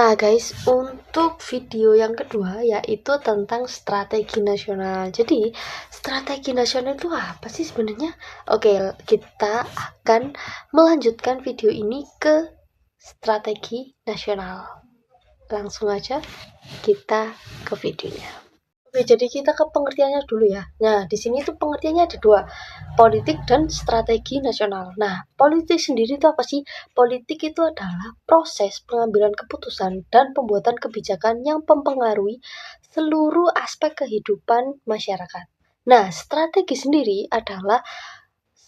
Nah guys, untuk video yang kedua yaitu tentang strategi nasional. Jadi strategi nasional itu apa sih sebenarnya? Oke, kita akan melanjutkan video ini ke strategi nasional. Langsung aja kita ke videonya. Oke, jadi kita ke pengertiannya dulu ya. Nah, di sini tuh pengertiannya ada dua, politik dan strategi nasional. Nah, politik sendiri itu apa sih? Politik itu adalah proses pengambilan keputusan dan pembuatan kebijakan yang mempengaruhi seluruh aspek kehidupan masyarakat. Nah, strategi sendiri adalah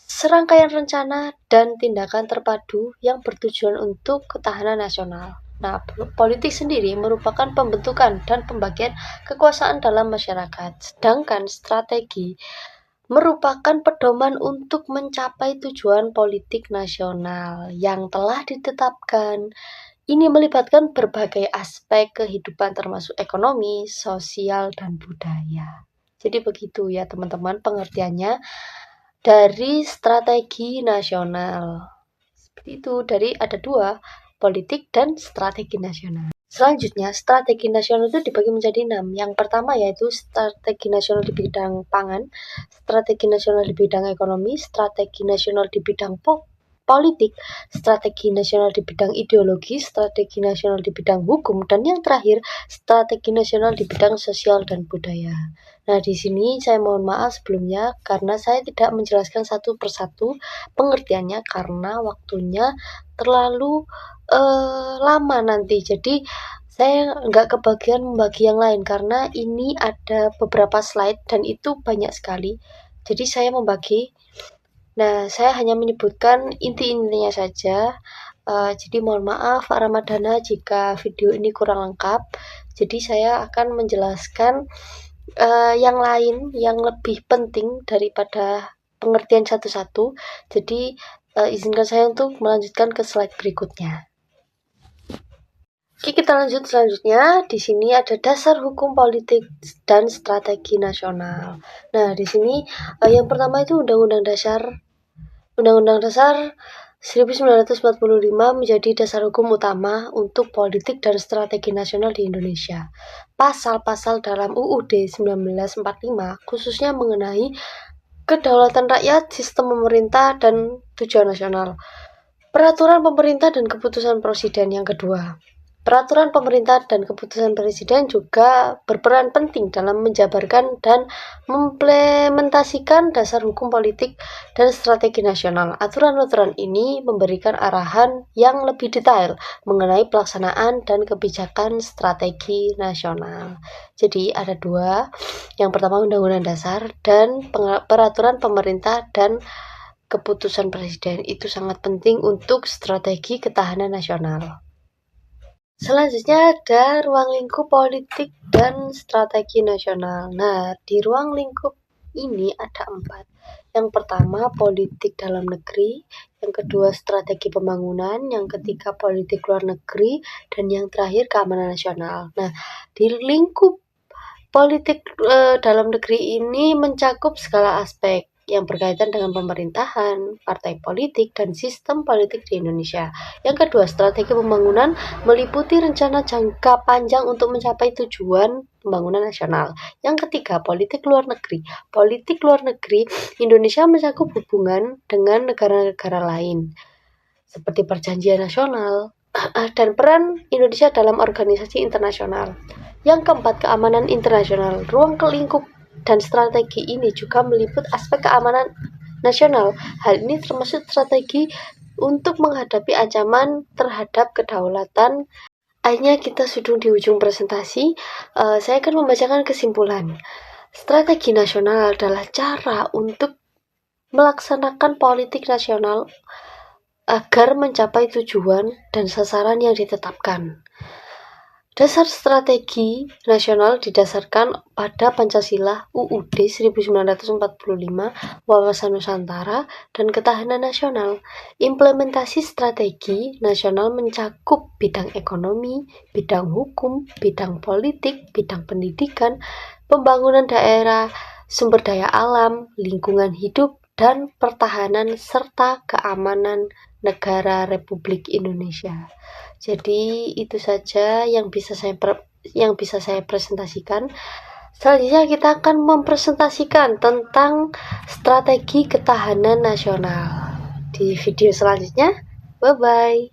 serangkaian rencana dan tindakan terpadu yang bertujuan untuk ketahanan nasional. Nah, politik sendiri merupakan pembentukan dan pembagian kekuasaan dalam masyarakat, sedangkan strategi merupakan pedoman untuk mencapai tujuan politik nasional yang telah ditetapkan. Ini melibatkan berbagai aspek kehidupan termasuk ekonomi, sosial, dan budaya. Jadi begitu ya teman-teman pengertiannya dari strategi nasional. Seperti itu, ada dua, politik dan strategi nasional. Selanjutnya, strategi nasional itu dibagi menjadi 6. Yang pertama yaitu strategi nasional di bidang pangan, strategi nasional di bidang ekonomi, strategi nasional di bidang politik, strategi nasional di bidang ideologi, strategi nasional di bidang hukum, dan yang terakhir, strategi nasional di bidang sosial dan budaya. Nah, di sini saya mohon maaf sebelumnya karena saya tidak menjelaskan satu persatu pengertiannya karena waktunya terlalu lama nanti. Jadi saya nggak kebagian membagi yang lain karena ini ada beberapa slide dan itu banyak sekali. Jadi saya membagi. Nah, saya hanya menyebutkan inti-intinya saja. Jadi mohon maaf Ramadhana jika video ini kurang lengkap. Jadi saya akan menjelaskan yang lain yang lebih penting daripada pengertian satu-satu. Jadi izinkan saya untuk melanjutkan ke slide berikutnya. Oke, kita lanjut selanjutnya. Di sini ada dasar hukum politik dan strategi nasional. Nah, di sini yang pertama itu Undang-Undang Dasar 1945 menjadi dasar hukum utama untuk politik dan strategi nasional di Indonesia. Pasal-pasal dalam UUD 1945 khususnya mengenai kedaulatan rakyat, sistem pemerintah, dan tujuan nasional. Peraturan pemerintah dan keputusan presiden yang kedua. Peraturan pemerintah dan keputusan presiden juga berperan penting dalam menjabarkan dan mengimplementasikan dasar hukum politik dan strategi nasional. Aturan-aturan ini memberikan arahan yang lebih detail mengenai pelaksanaan dan kebijakan strategi nasional. Jadi ada dua, yang pertama Undang-Undang Dasar dan peraturan pemerintah dan keputusan presiden itu sangat penting untuk strategi ketahanan nasional. Selanjutnya ada ruang lingkup politik dan strategi nasional. Nah, di ruang lingkup ini ada 4. Yang pertama politik dalam negeri, yang kedua strategi pembangunan, yang ketiga politik luar negeri, dan yang terakhir keamanan nasional. Nah, di lingkup politik dalam negeri ini mencakup segala aspek yang berkaitan dengan pemerintahan, partai politik, dan sistem politik di Indonesia. Yang kedua, strategi pembangunan meliputi rencana jangka panjang untuk mencapai tujuan pembangunan nasional. Yang ketiga, politik luar negeri. Politik luar negeri Indonesia mencakup hubungan dengan negara-negara lain, seperti perjanjian nasional, dan peran Indonesia dalam organisasi internasional. Yang keempat, keamanan internasional. Ruang lingkup dan strategi ini juga meliput aspek keamanan nasional. Hal ini termasuk strategi untuk menghadapi ancaman terhadap kedaulatan. Akhirnya kita sudah di ujung presentasi. Saya akan membacakan kesimpulan. Strategi nasional adalah cara untuk melaksanakan politik nasional agar mencapai tujuan dan sasaran yang ditetapkan. Dasar strategi nasional didasarkan pada Pancasila, UUD 1945, Wawasan Nusantara, dan Ketahanan Nasional. Implementasi strategi nasional mencakup bidang ekonomi, bidang hukum, bidang politik, bidang pendidikan, pembangunan daerah, sumber daya alam, lingkungan hidup, dan pertahanan serta keamanan negara Republik Indonesia. Jadi itu saja yang bisa saya presentasikan. Selanjutnya kita akan mempresentasikan tentang strategi ketahanan nasional di video selanjutnya. Bye bye.